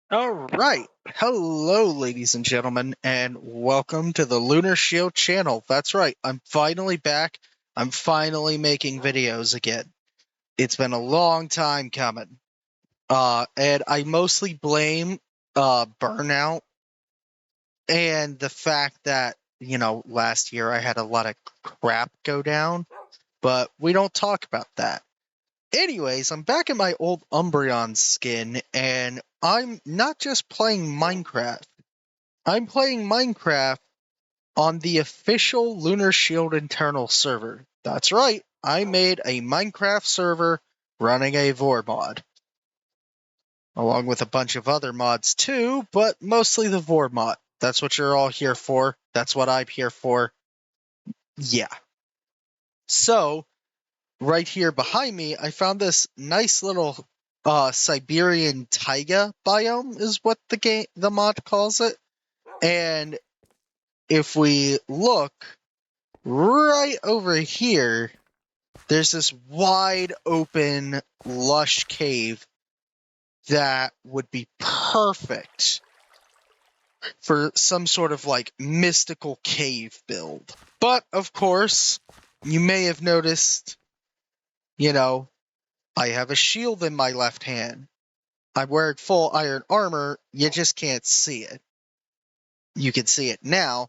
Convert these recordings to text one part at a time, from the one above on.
All right. Hello, ladies and gentlemen, and welcome to the Lunar Shield channel. That's right. I'm finally back. I'm finally making videos again. It's been a long time coming. And I mostly blame burnout and the fact that, last year I had a lot of crap go down, but we don't talk about that. Anyways, I'm back in my old Umbreon skin, and I'm not just playing Minecraft. I'm playing Minecraft on the official Lunar Shield internal server. That's right, I made a Minecraft server running a Vore mod. Along with a bunch of other mods too, but mostly the Vore mod. That's what you're all here for. That's what I'm here for. Yeah. So, right here behind me, I found this nice little Siberian taiga biome is what the mod calls it. And if we look right over here, there's this wide open lush cave that would be perfect for some sort of like mystical cave build. But of course, you may have noticed, I have a shield in my left hand. I'm wearing full iron armor, you just can't see it. You can see it now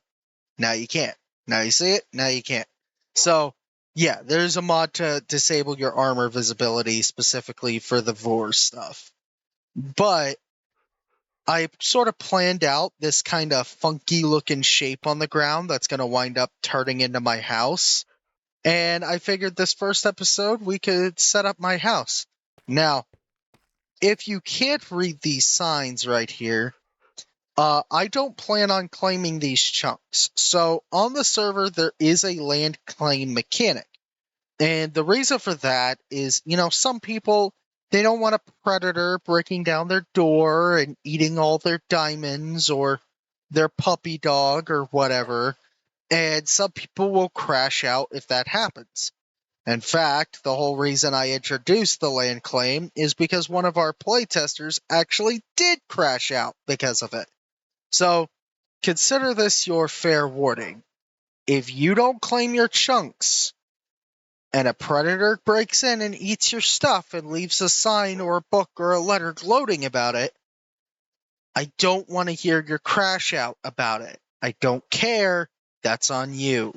you can't. Now you see it, now you can't. So, yeah, there's a mod to disable your armor visibility specifically for the Vore stuff. But I sort of planned out this kind of funky looking shape on the ground that's going to wind up turning into my house. And I figured this first episode we could set up my house. Now, if you can't read these signs right here, I don't plan on claiming these chunks. So on the server, there is a land claim mechanic. And the reason for that is, some people, they don't want a predator breaking down their door and eating all their diamonds or their puppy dog or whatever. And some people will crash out if that happens. In fact, the whole reason I introduced the land claim is because one of our playtesters actually did crash out because of it. So, consider this your fair warning. If you don't claim your chunks, and a predator breaks in and eats your stuff and leaves a sign or a book or a letter gloating about it, I don't want to hear your crash out about it. I don't care. That's on you.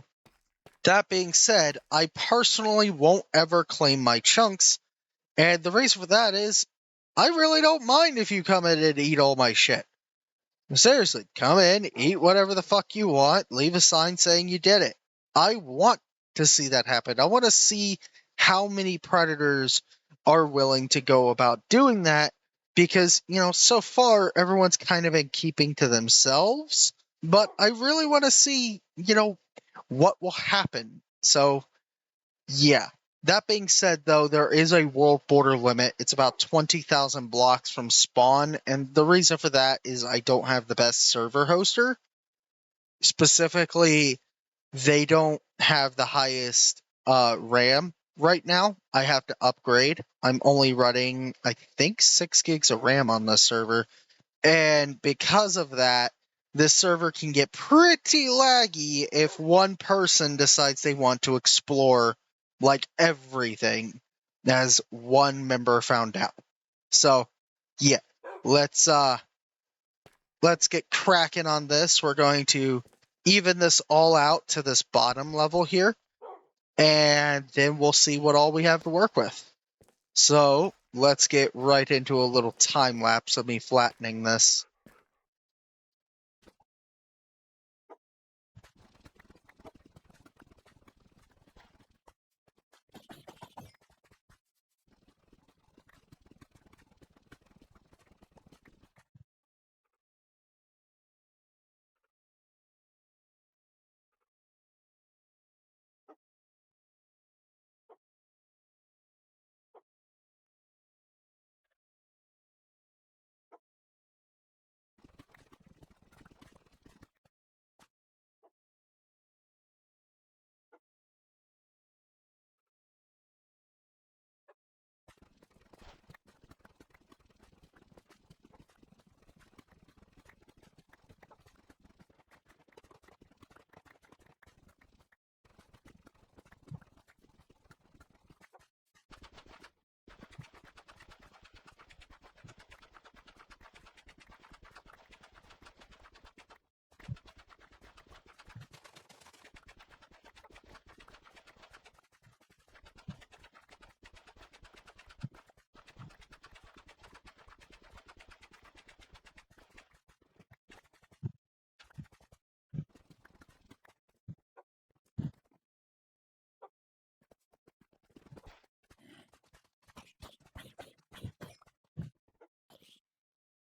That being said, I personally won't ever claim my chunks, and the reason for that is I really don't mind if you come in and eat all my shit. Seriously, come in, eat whatever the fuck you want, leave a sign saying you did it. I want to see that happen. I want to see how many predators are willing to go about doing that because, so far everyone's kind of been keeping to themselves, but I really want to see, what will happen. So, yeah. That being said, though, there is a world border limit. It's about 20,000 blocks from spawn, and the reason for that is I don't have the best server hoster. Specifically, they don't have the highest RAM right now. I have to upgrade. I'm only running, I think, 6 gigs of RAM on this server, and because of that, this server can get pretty laggy if one person decides they want to explore like everything, as one member found out. So, yeah, let's get cracking on this. We're going to even this all out to this bottom level here, and then we'll see what all we have to work with. So, let's get right into a little time lapse of me flattening this.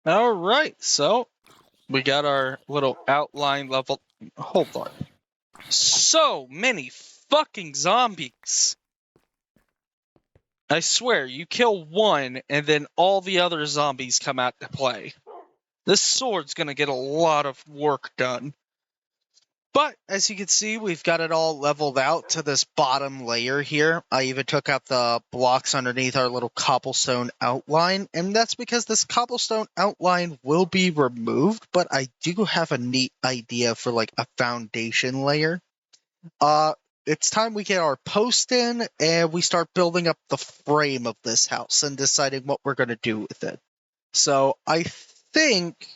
All right, so we got our little outline level. Hold on. So many fucking zombies. I swear, you kill one and then all the other zombies come out to play. This sword's gonna get a lot of work done. But as you can see, we've got it all leveled out to this bottom layer here. I even took out the blocks underneath our little cobblestone outline, and that's because this cobblestone outline will be removed, but I do have a neat idea for like a foundation layer. It's time we get our post in and we start building up the frame of this house and deciding what we're going to do with it. So I think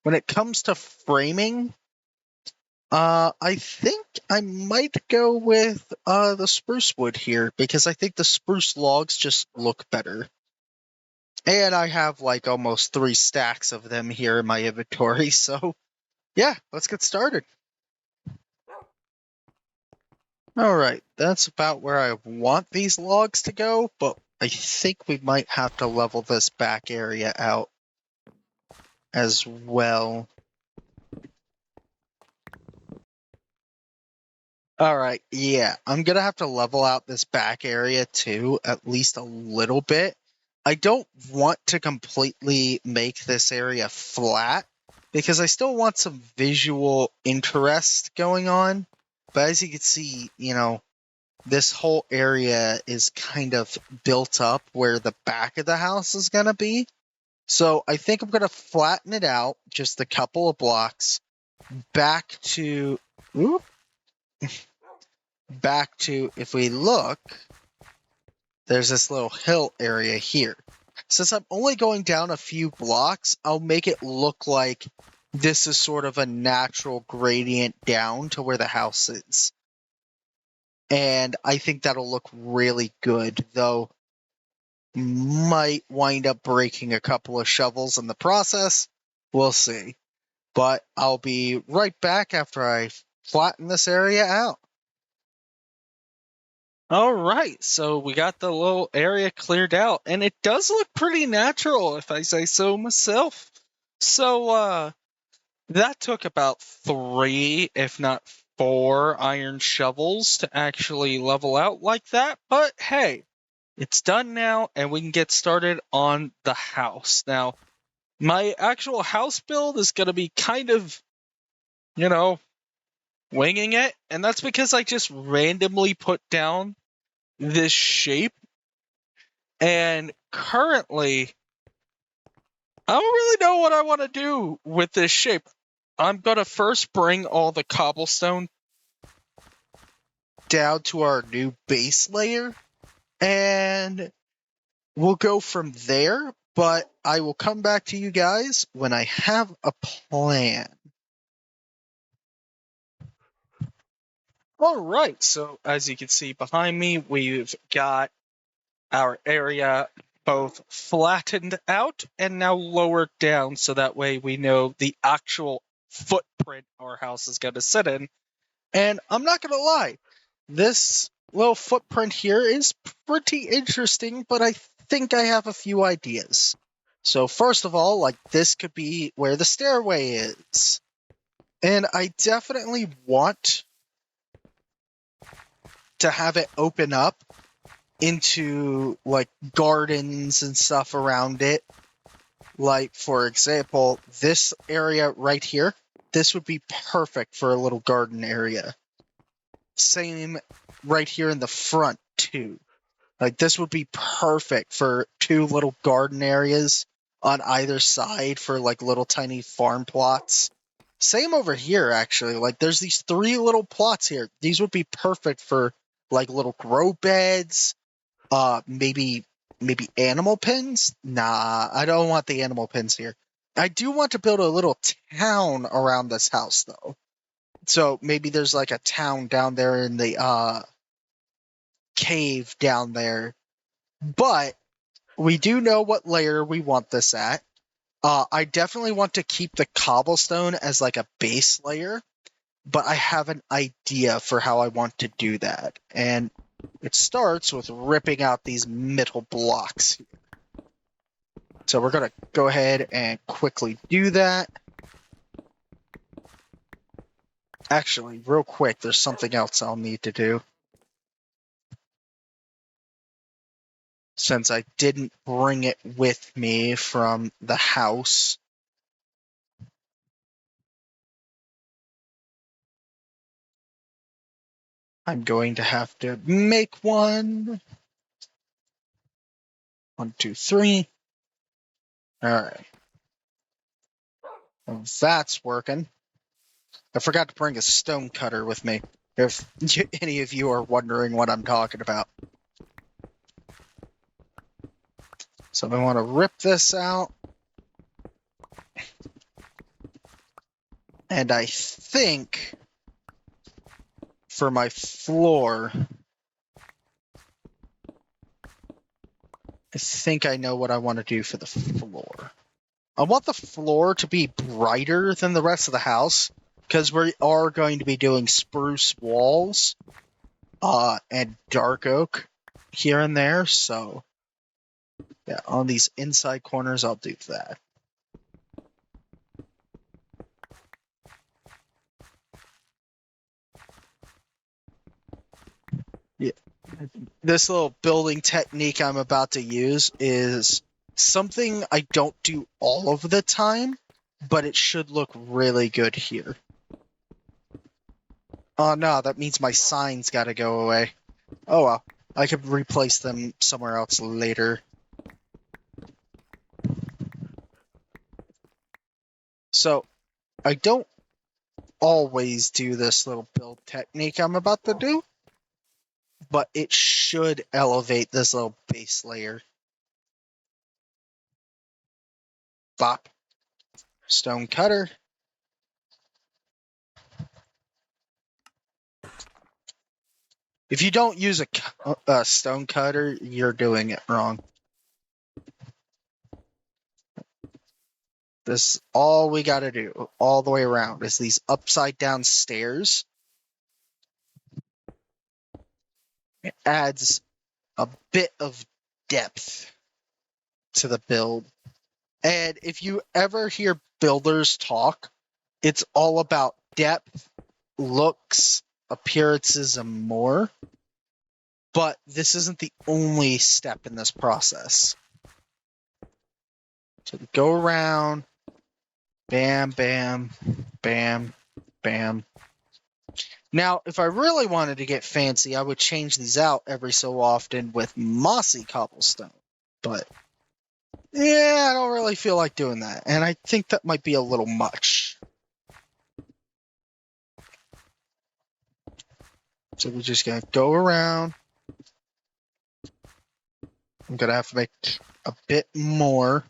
when it comes to framing, I think I might go with the spruce wood here because I think the spruce logs just look better. And I have like almost 3 stacks of them here in my inventory, so yeah, let's get started. Alright, that's about where I want these logs to go, but I think we might have to level this back area out as well. Alright, yeah, I'm gonna have to level out this back area too, at least a little bit. I don't want to completely make this area flat, because I still want some visual interest going on. But as you can see, you know, this whole area is kind of built up where the back of the house is gonna be. So I think I'm gonna flatten it out just a couple of blocks back to... Whoop. Back to, if we look, there's this little hill area here. Since I'm only going down a few blocks, I'll make it look like this is sort of a natural gradient down to where the house is. And I think that'll look really good, though might wind up breaking a couple of shovels in the process. We'll see. But I'll be right back after I flatten this area out. All right, so we got the little area cleared out, and it does look pretty natural, if I say so myself. So, that took about 3, if not 4, iron shovels to actually level out like that, but hey, it's done now, and we can get started on the house. Now, my actual house build is going to be kind of, you know, winging it, and that's because I just randomly put down this shape, and currently I don't really know what I want to do with this shape. I'm gonna first bring all the cobblestone down to our new base layer, and we'll go from there, but I will come back to you guys when I have a plan. All right, so as you can see behind me, we've got our area both flattened out and now lowered down, so that way we know the actual footprint our house is going to sit in. And I'm not going to lie, this little footprint here is pretty interesting, but I think I have a few ideas. So first of all, like, this could be where the stairway is. And I definitely want to have it open up into like gardens and stuff around it. Like, for example, this area right here, this would be perfect for a little garden area. Same right here in the front too. Like, this would be perfect for 2 little garden areas on either side for like little tiny farm plots. Same over here, actually. Like, there's these 3 little plots here. These would be perfect for like little grow beds. Maybe animal pens? Nah, I don't want the animal pens here. I do want to build a little town around this house, though. So maybe there's like a town down there in the cave down there. But we do know what layer we want this at. I definitely want to keep the cobblestone as like a base layer, but I have an idea for how I want to do that. And it starts with ripping out these middle blocks. So we're going to go ahead and quickly do that. Actually, real quick, there's something else I'll need to do. Since I didn't bring it with me from the house. I'm going to have to make one. 1, 2, 3. All right. Well, that's working. I forgot to bring a stone cutter with me, if any of you are wondering what I'm talking about. So I want to rip this out. And I think for my floor, I think I know what I want to do for the floor. I want the floor to be brighter than the rest of the house, because we are going to be doing spruce walls and dark oak here and there. So yeah, on these inside corners, I'll do that. Yeah. This little building technique I'm about to use is something I don't do all of the time, but it should look really good here. Oh no, that means my signs gotta go away. Oh well, I could replace them somewhere else later. So, I don't always do this little build technique I'm about to do, but it should elevate this little base layer. Bop. Stone cutter. If you don't use a stone cutter, you're doing it wrong. This all we got to do all the way around is these upside down stairs. It adds a bit of depth to the build. And if you ever hear builders talk, it's all about depth, looks, appearances, and more. But this isn't the only step in this process. So go around, bam, bam, bam, bam. Now, if I really wanted to get fancy, I would change these out every so often with mossy cobblestone. But yeah, I don't really feel like doing that. And I think that might be a little much. So we're just going to go around. I'm going to have to make a bit more,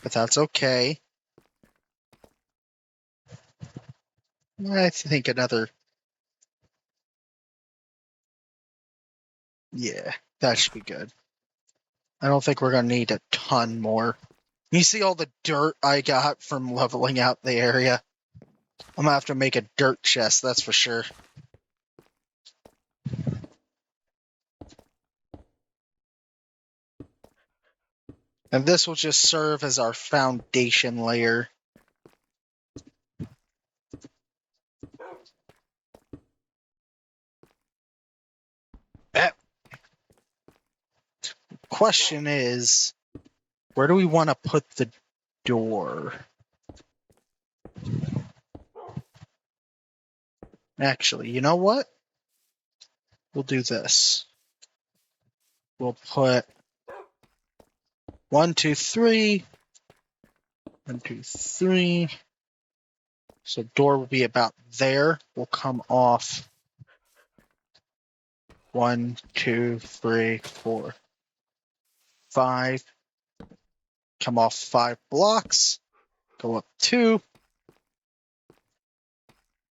but that's okay. I think another... Yeah, that should be good. I don't think we're going to need a ton more. You see all the dirt I got from leveling out the area? I'm going to have to make a dirt chest, that's for sure. And this will just serve as our foundation layer. Question is, where do we want to put the door? Actually, you know what? We'll do this. We'll put 1, 2, 3. 1, 2, 3. So door will be about there. We'll come off 1, 2, 3, 4, 5. Come off 5 blocks. Go up 2.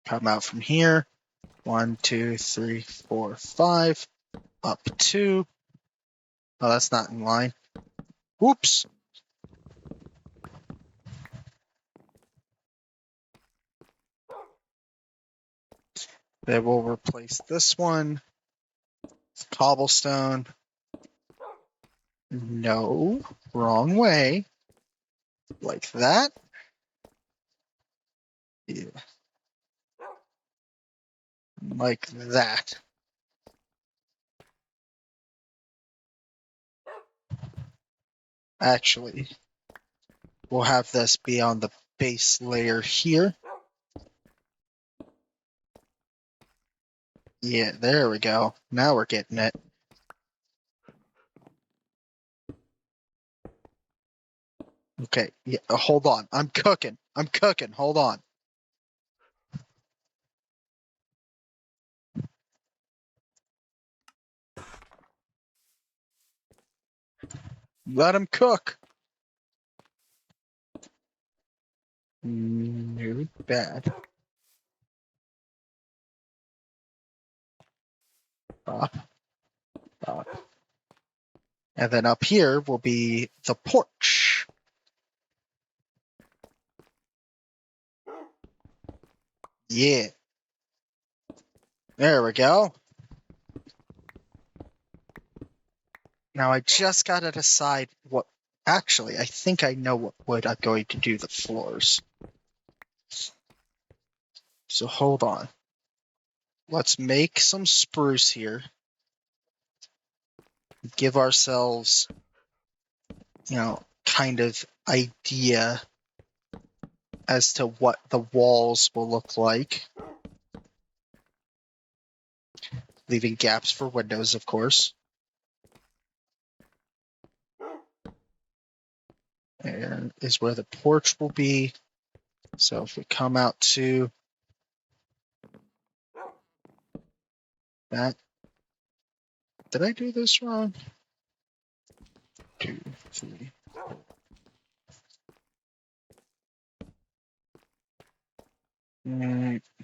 Come out from here. 1, 2, 3, 4, 5. Up 2. Oh, that's not in line. Whoops. Then we'll replace this one. Cobblestone. No. Wrong way. Like that. Yeah. Like that. Actually, we'll have this be on the base layer here. Yeah, there we go. Now we're getting it. Okay, yeah, hold on. I'm cooking. Hold on. Let him cook. No, bad. Up, up. And then up here will be the porch. Yeah. There we go. Now I just gotta decide what... Actually, I think I know what wood I'm going to do the floors. So hold on. Let's make some spruce here. Give ourselves, kind of idea as to what the walls will look like. Leaving gaps for windows, of course. There is where the porch will be. So if we come out to that... Did I do this wrong? 2, 3.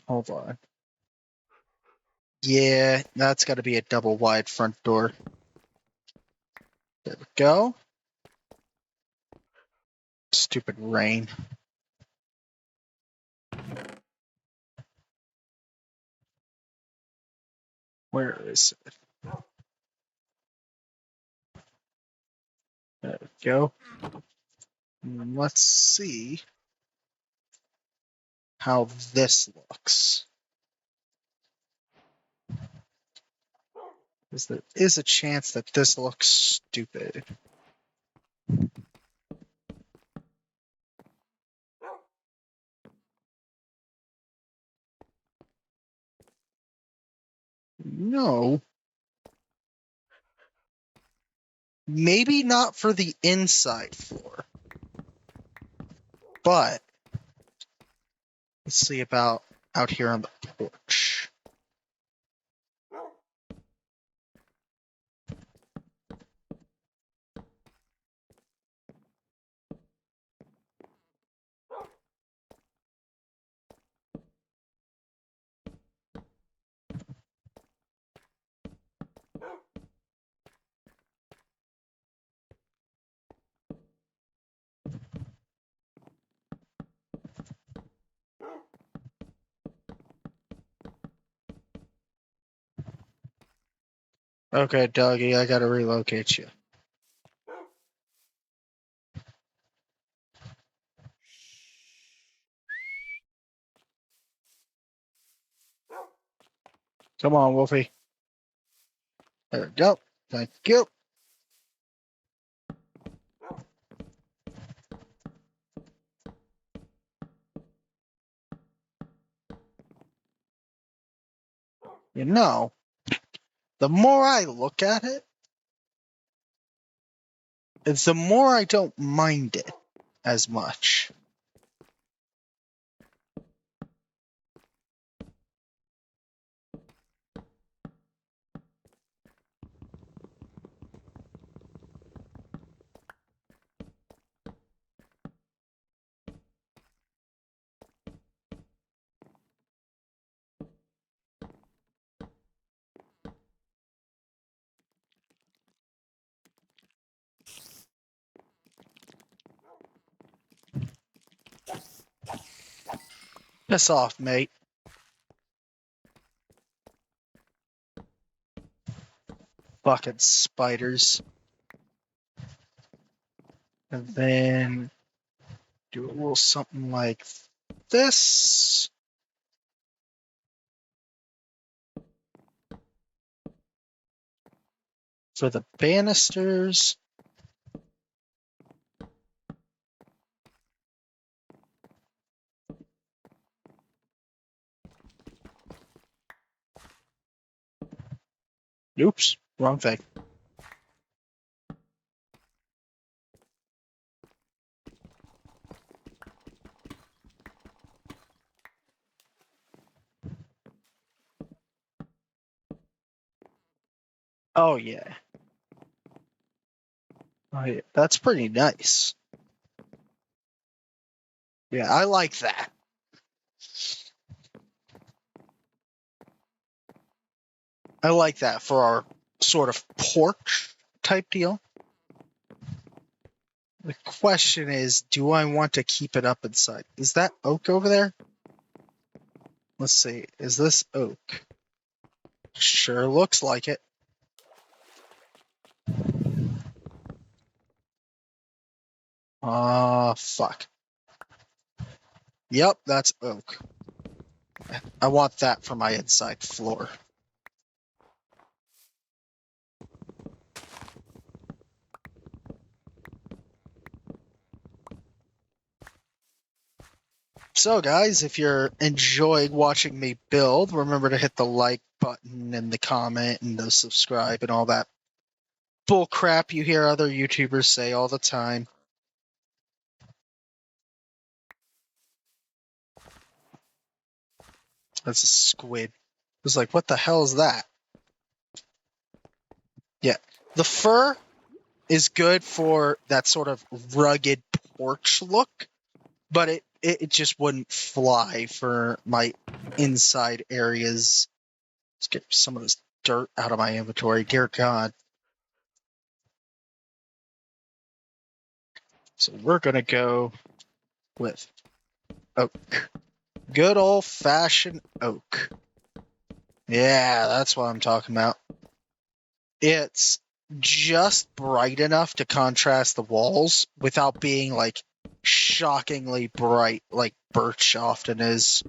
Hold on. Yeah, that's got to be a double wide front door. There we go. Stupid rain. Where is it? There we go. Let's see how this looks. Because there is a chance that this looks stupid. No. Maybe not for the inside floor. But let's see about out here on the porch. Okay, doggy, I gotta relocate you. Come on, Wolfie. There we go. Thank you. You know, the more I look at it, it's the more I don't mind it as much. Piss off, mate. Fucking spiders. And then do a little something like this. For the banisters. Oops, wrong thing. Oh yeah. Oh yeah, that's pretty nice. Yeah, I like that. I like that for our sort of porch type deal. The question is, do I want to keep it up inside? Is that oak over there? Let's see. Is this oak? Sure looks like it. Fuck. Yep, that's oak. I want that for my inside floor. So guys, if you're enjoying watching me build, remember to hit the like button and the comment and the subscribe and all that bull crap you hear other YouTubers say all the time. That's a squid. I was like, what the hell is that? Yeah. The fur is good for that sort of rugged porch look, but it just wouldn't fly for my inside areas. Let's get some of this dirt out of my inventory. Dear God. So we're going to go with oak. Good old-fashioned oak. Yeah, that's what I'm talking about. It's just bright enough to contrast the walls without being, like, shockingly bright like birch often is.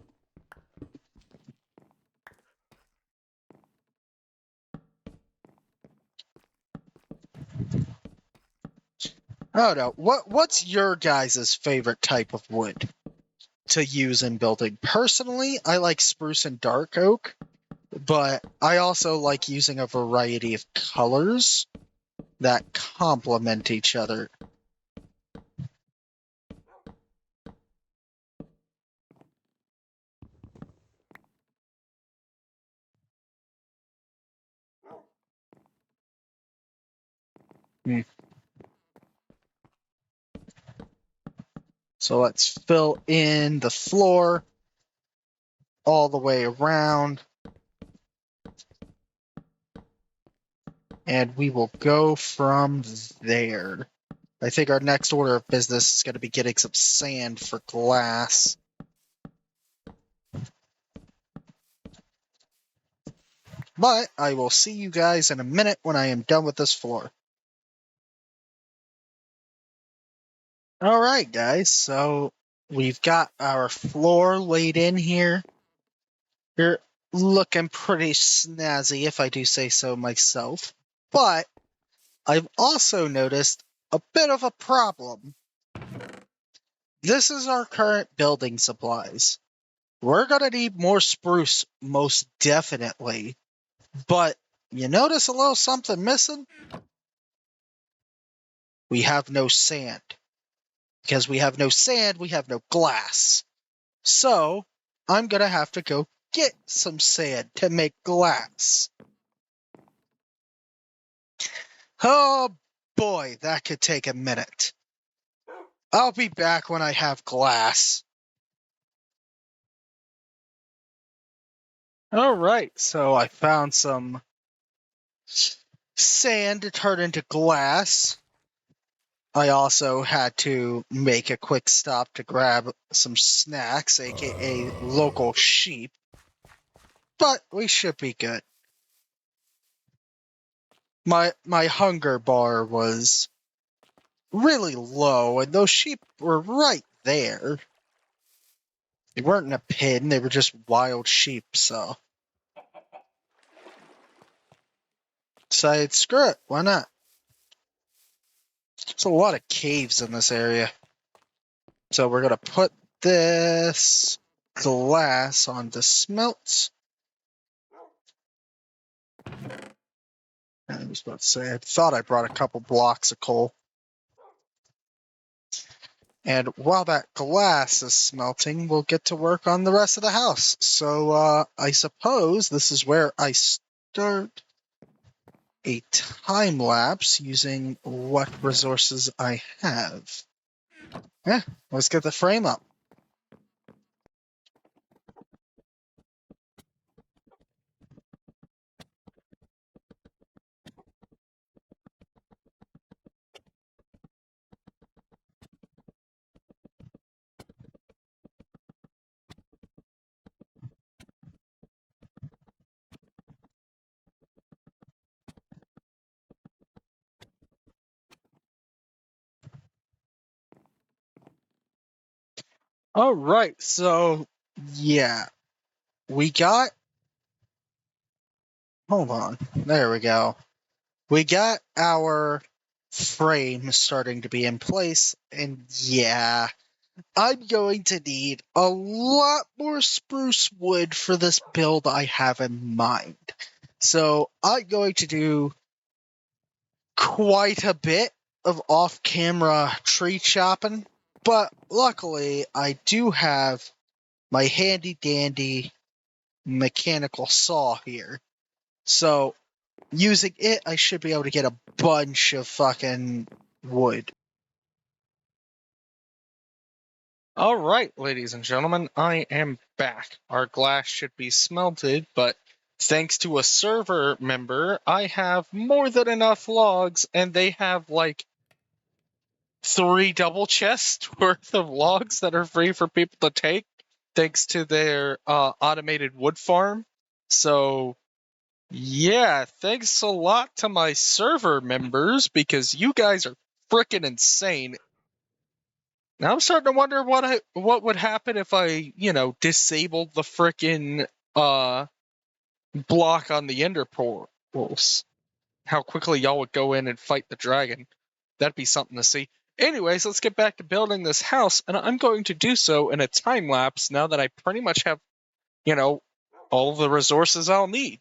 I don't know. What's your guys' favorite type of wood to use in building? Personally, I like spruce and dark oak, but I also like using a variety of colors that complement each other. So let's fill in the floor all the way around. And we will go from there. I think our next order of business is going to be getting some sand for glass. But I will see you guys in a minute when I am done with this floor. Alright guys, so we've got our floor laid in here. You're looking pretty snazzy if I do say so myself. But I've also noticed a bit of a problem. This is our current building supplies. We're going to need more spruce, most definitely. But you notice a little something missing? We have no sand. Because we have no sand, we have no glass. So I'm going to have to go get some sand to make glass. Oh boy, that could take a minute. I'll be back when I have glass. Alright, so I found some sand to turn into glass. I also had to make a quick stop to grab some snacks, aka local sheep. But we should be good. My hunger bar was really low, and those sheep were right there. They weren't in a pen, they were just wild sheep, so. Decided, screw it, why not? There's a lot of caves in this area. So we're gonna put this glass on the smelt. I was about to say, I thought I brought a couple blocks of coal. And while that glass is smelting, we'll get to work on the rest of the house. So I suppose this is where I start a time lapse using what resources I have. Yeah, let's get the frame up. All right, so yeah, we got. Hold on, there we go. We got our frame starting to be in place, and yeah, I'm going to need a lot more spruce wood for this build I have in mind. So I'm going to do quite a bit of off-camera tree chopping, but luckily I do have my handy-dandy mechanical saw here. So using it, I should be able to get a bunch of fucking wood. All right, ladies and gentlemen, I am back. Our glass should be smelted, but thanks to a server member, I have more than enough logs, and they have like 3 double chests worth of logs that are free for people to take, thanks to their automated wood farm. So yeah, thanks a lot to my server members because you guys are freaking insane. Now I'm starting to wonder what would happen if I, disabled the freaking block on the ender portals. How quickly y'all would go in and fight the dragon. That'd be something to see. Anyways, let's get back to building this house, and I'm going to do so in a time lapse now that I pretty much have, all the resources I'll need.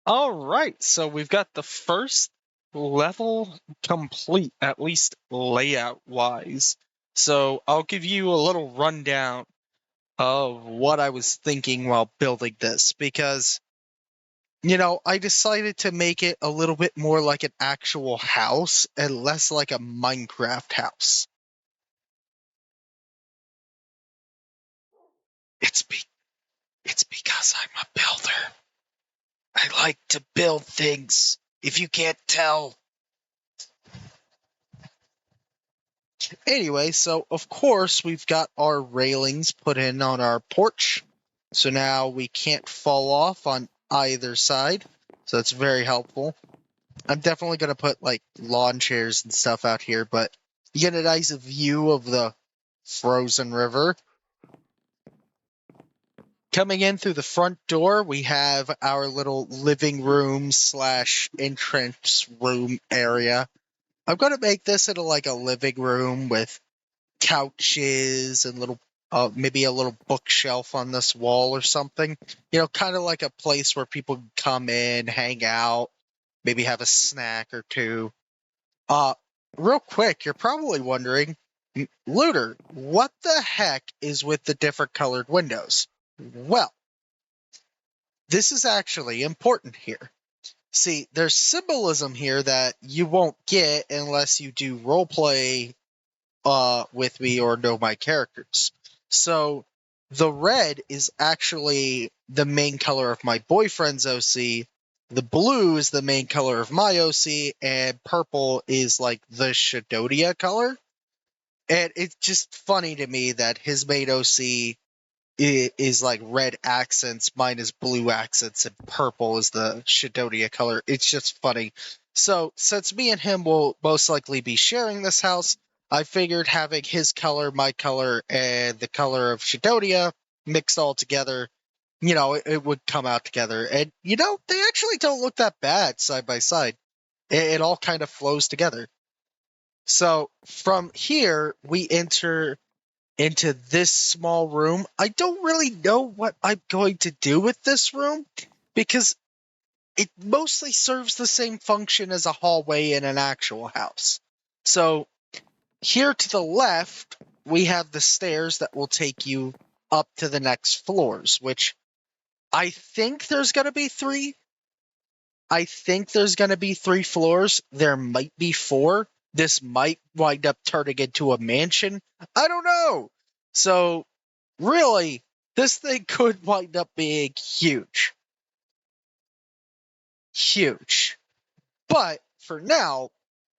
All right, so we've got the first level complete, at least layout-wise. So I'll give you a little rundown of what I was thinking while building this, because, I decided to make it a little bit more like an actual house and less like a Minecraft house. It's because I'm a builder. I like to build things, if you can't tell. Anyway, so of course we've got our railings put in on our porch. So now we can't fall off on either side. So that's very helpful. I'm definitely going to put like lawn chairs and stuff out here, but you get a nice view of the frozen river. Coming in through the front door, we have our little living room / entrance room area. I'm going to make this into like a living room with couches and little maybe a little bookshelf on this wall or something. Kind of like a place where people can come in, hang out, maybe have a snack or two. Real quick, you're probably wondering, Looter, what the heck is with the different colored windows? Well, this is actually important here. See, there's symbolism here that you won't get unless you do roleplay with me or know my characters. So the red is actually the main color of my boyfriend's OC. The blue is the main color of my OC, and purple is like the Shadodia color. And it's just funny to me that his main OC is like red accents, mine is blue accents, and purple is the Shadodia color. It's just funny. So, since me and him will most likely be sharing this house, I figured having his color, my color, and the color of Shadodia mixed all together, it would come out together. And, they actually don't look that bad side by side. It all kind of flows together. So, from here, we enter into this small room. I don't really know what I'm going to do with this room because it mostly serves the same function as a hallway in an actual house. So here to the left, we have the stairs that will take you up to the next floors, which I think there's going to be 3. I think there's going to be 3 floors. There might be 4. This might wind up turning into a mansion. I don't know. So, really, this thing could wind up being huge. Huge. But for now,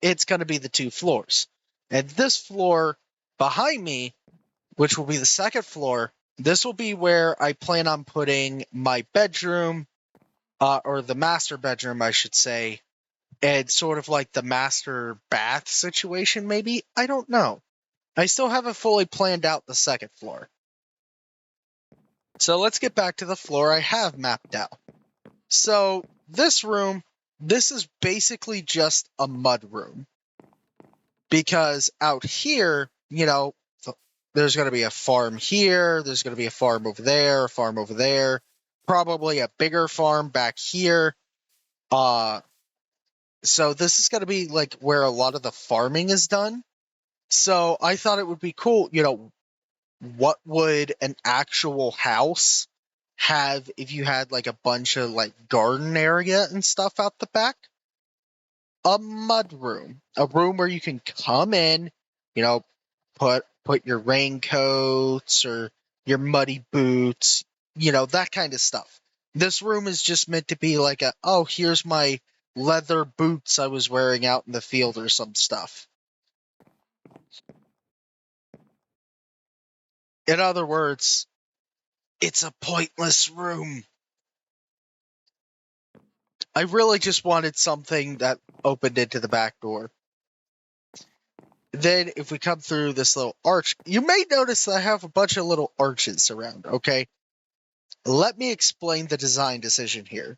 it's going to be the 2 floors. And this floor behind me, which will be the second floor, this will be where I plan on putting my bedroom, or the master bedroom, I should say, and sort of like the master bath situation, maybe? I don't know. I still haven't fully planned out the second floor. So let's get back to the floor I have mapped out. So this room, this is basically just a mud room. Because out here, there's going to be a farm here, there's going to be a farm over there, a farm over there, probably a bigger farm back here. So this is going to be like where a lot of the farming is done. So I thought it would be cool, what would an actual house have if you had like a bunch of like garden area and stuff out the back? A mud room, a room where you can come in, put your raincoats or your muddy boots, that kind of stuff. This room is just meant to be like here's my leather boots I was wearing out in the field or some stuff. In other words, it's a pointless room. I really just wanted something that opened into the back door. Then if we come through this little arch, you may notice that I have a bunch of little arches around, okay? Let me explain the design decision here.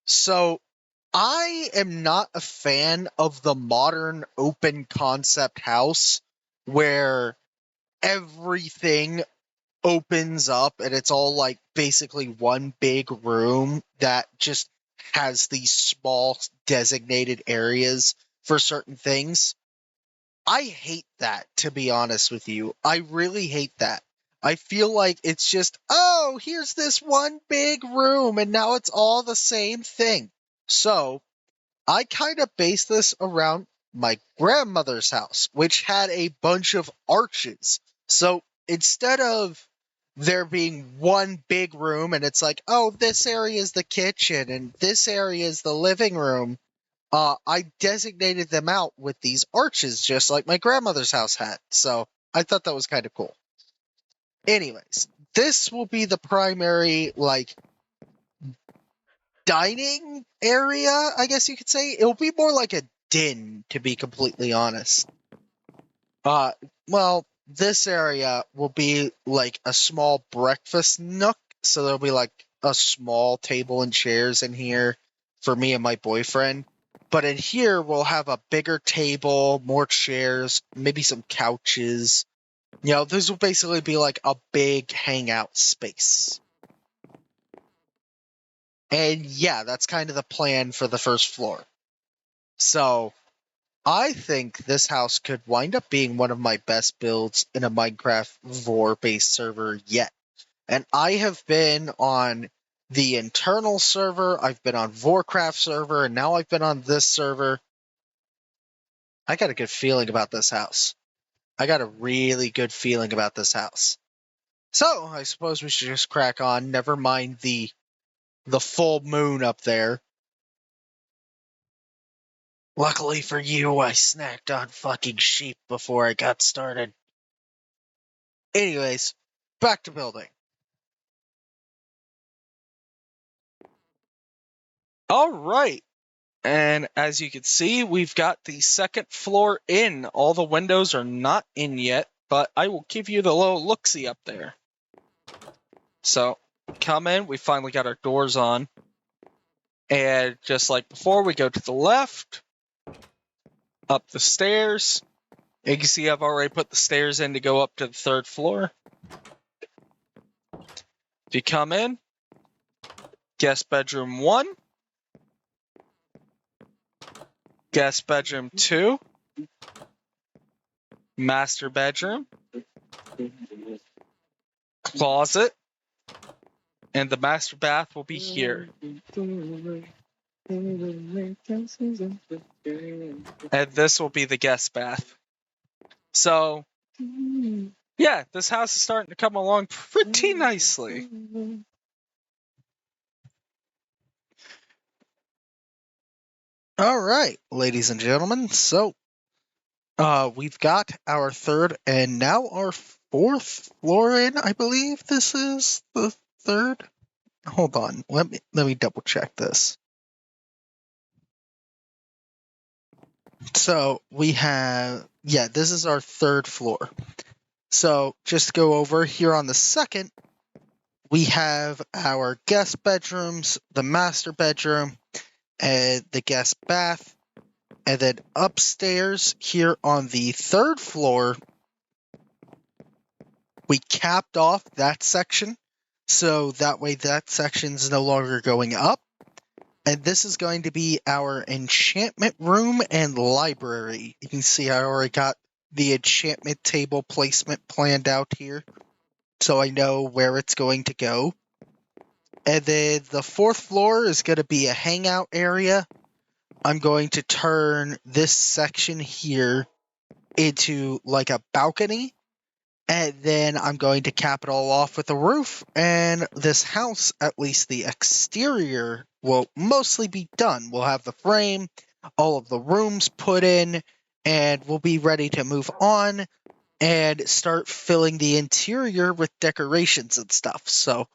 So, I am not a fan of the modern open concept house where everything opens up and it's all like basically one big room that just has these small designated areas for certain things. I hate that, to be honest with you. I really hate that. I feel like it's just, oh, here's this one big room and now it's all the same thing. So I kind of base this around my grandmother's house, which had a bunch of arches. So instead of there being one big room and it's like, oh, this area is the kitchen and this area is the living room, I designated them out with these arches, just like my grandmother's house had. So I thought that was kind of cool. Anyways, this will be the primary, like, dining area, I guess you could say. It'll be more like a den, to be completely honest. Uh, well, this area will be like a small breakfast nook. So there'll be like a small table and chairs in here for me and my boyfriend. But in here, we'll have a bigger table, more chairs, maybe some couches. You know, this will basically be like a big hangout space. And yeah, that's kind of the plan for the first floor. So I think this house could wind up being one of my best builds in a Minecraft Vore-based server yet. And I have been on the internal server, I've been on Vorecraft server, and now I've been on this server. I got a good feeling about this house. I got a really good feeling about this house. So, I suppose we should just crack on. Never mind the full moon up there. Luckily for you, I snacked on fucking sheep before I got started. Anyways, back to building. Alright. And as you can see, we've got the second floor in. All the windows are not in yet, but I will give you the little look-see up there. So, come in. We finally got our doors on. And just like before, we go to the left, up the stairs. You can see I've already put the stairs in to go up to the third floor. If you come in, guest bedroom 1, guest bedroom 2, master bedroom, closet, and the master bath will be here. And this will be the guest bath. So, yeah, this house is starting to come along pretty nicely. All right, ladies and gentlemen. So, we've got our third and now our fourth floor in. I believe this is the third. Hold on, let me double check this. So we have, yeah, this is our third floor. So just to go over here on the second, we have our guest bedrooms, the master bedroom, and the guest bath. And then upstairs here on the third floor, we capped off that section. So that way that section's no longer going up. And this is going to be our enchantment room and library. You can see I already got the enchantment table placement planned out here, so I know where it's going to go. And then the fourth floor is going to be a hangout area. I'm going to turn this section here into like a balcony. And then I'm going to cap it all off with a roof. And this house, at least the exterior, will mostly be done. We'll have the frame, all of the rooms put in, and we'll be ready to move on and start filling the interior with decorations and stuff. So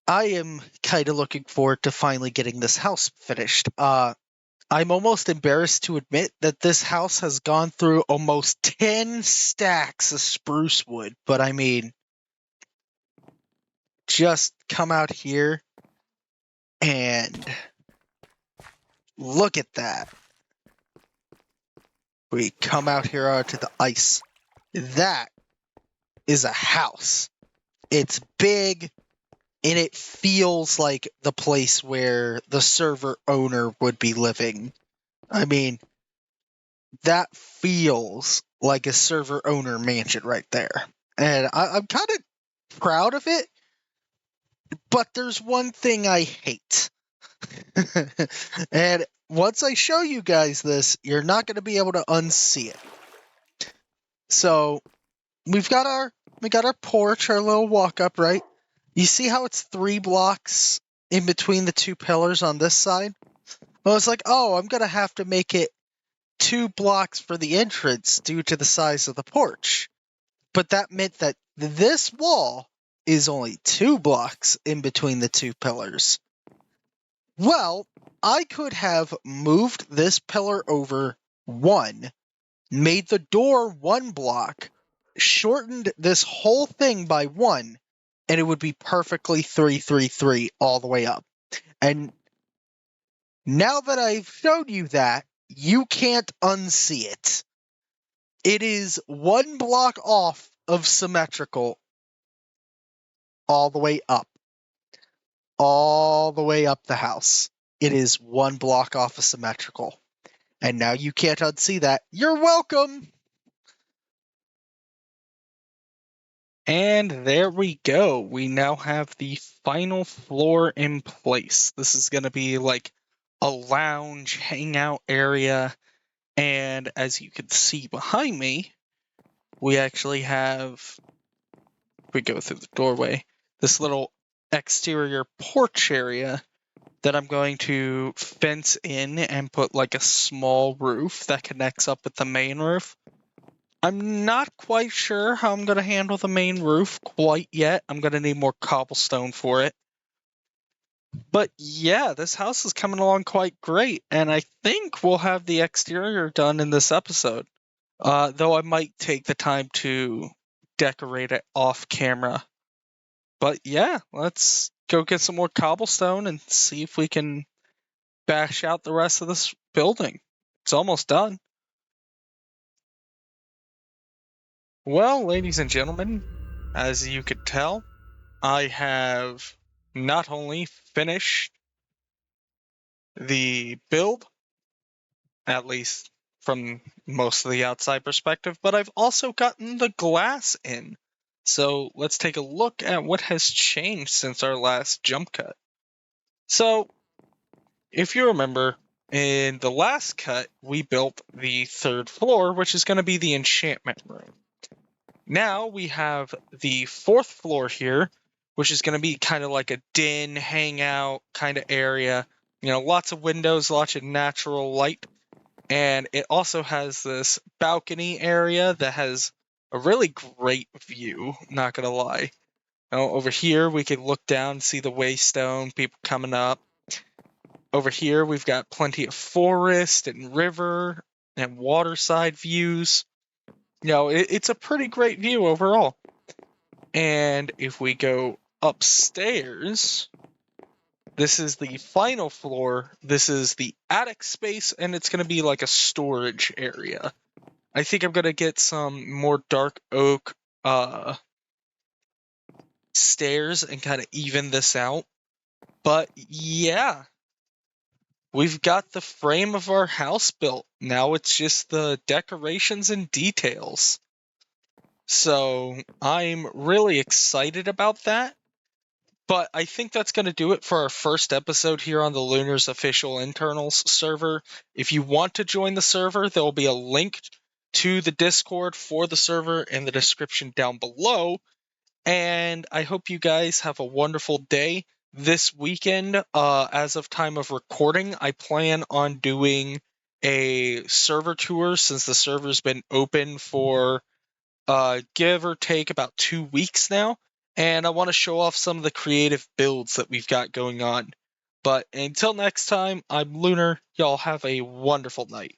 I am kind of looking forward to finally getting this house finished. I'm almost embarrassed to admit that this house has gone through almost 10 stacks of spruce wood, but I mean, just come out here and look at that. We come out here onto the ice. That is a house. It's big, and it feels like the place where the server owner would be living. I mean, that feels like a server owner mansion right there. And I'm kind of proud of it, but there's one thing I hate. And once I show you guys this, you're not going to be able to unsee it. So we've got our porch, our little walk up, right? You see how it's 3 blocks in between the 2 pillars on this side? Well, it's like, oh, I'm going to have to make it 2 blocks for the entrance due to the size of the porch. But that meant that this wall is only 2 blocks in between the 2 pillars. Well, I could have moved this pillar over 1, made the door 1 block, shortened this whole thing by 1, and it would be perfectly 333 all the way up. And now that I've showed you that, you can't unsee it. It is 1 block off of symmetrical all the way up. All the way up the house. It is 1 block off of symmetrical. And now you can't unsee that. You're welcome! And there we go. We now have the final floor in place. This is going to be like a lounge hangout area. And as you can see behind me, we actually have, we go through the doorway, this little exterior porch area that I'm going to fence in and put like a small roof that connects up with the main roof. I'm not quite sure how I'm going to handle the main roof quite yet. I'm going to need more cobblestone for it. But yeah, this house is coming along quite great, and I think we'll have the exterior done in this episode. Though I might take the time to decorate it off camera. But yeah, let's go get some more cobblestone and see if we can bash out the rest of this building. It's almost done. Well, ladies and gentlemen, as you could tell, I have not only finished the build, at least from most of the outside perspective, but I've also gotten the glass in. So let's take a look at what has changed since our last jump cut. So, if you remember, in the last cut, we built the 3rd floor, which is going to be the enchantment room. Now we have the 4th floor here, which is going to be kind of like a den, hangout kind of area. You know, lots of windows, lots of natural light. And it also has this balcony area that has a really great view, not going to lie. Over here, we can look down and see the Waystone, people coming up. Over here, we've got plenty of forest and river and waterside views. You know, it's a pretty great view overall. And if we go upstairs, this is the final floor. This is the attic space, and it's going to be like a storage area. I think I'm going to get some more dark oak stairs and kind of even this out. But yeah, we've got the frame of our house built. Now it's just the decorations and details. So I'm really excited about that. But I think that's going to do it for our first episode here on the Lunar's official internals server. If you want to join the server, there will be a link to the Discord for the server in the description down below. And I hope you guys have a wonderful day. This weekend, as of time of recording, I plan on doing a server tour since the server's been open for give or take about 2 weeks now. And I want to show off some of the creative builds that we've got going on. But until next time, I'm Lunar. Y'all have a wonderful night.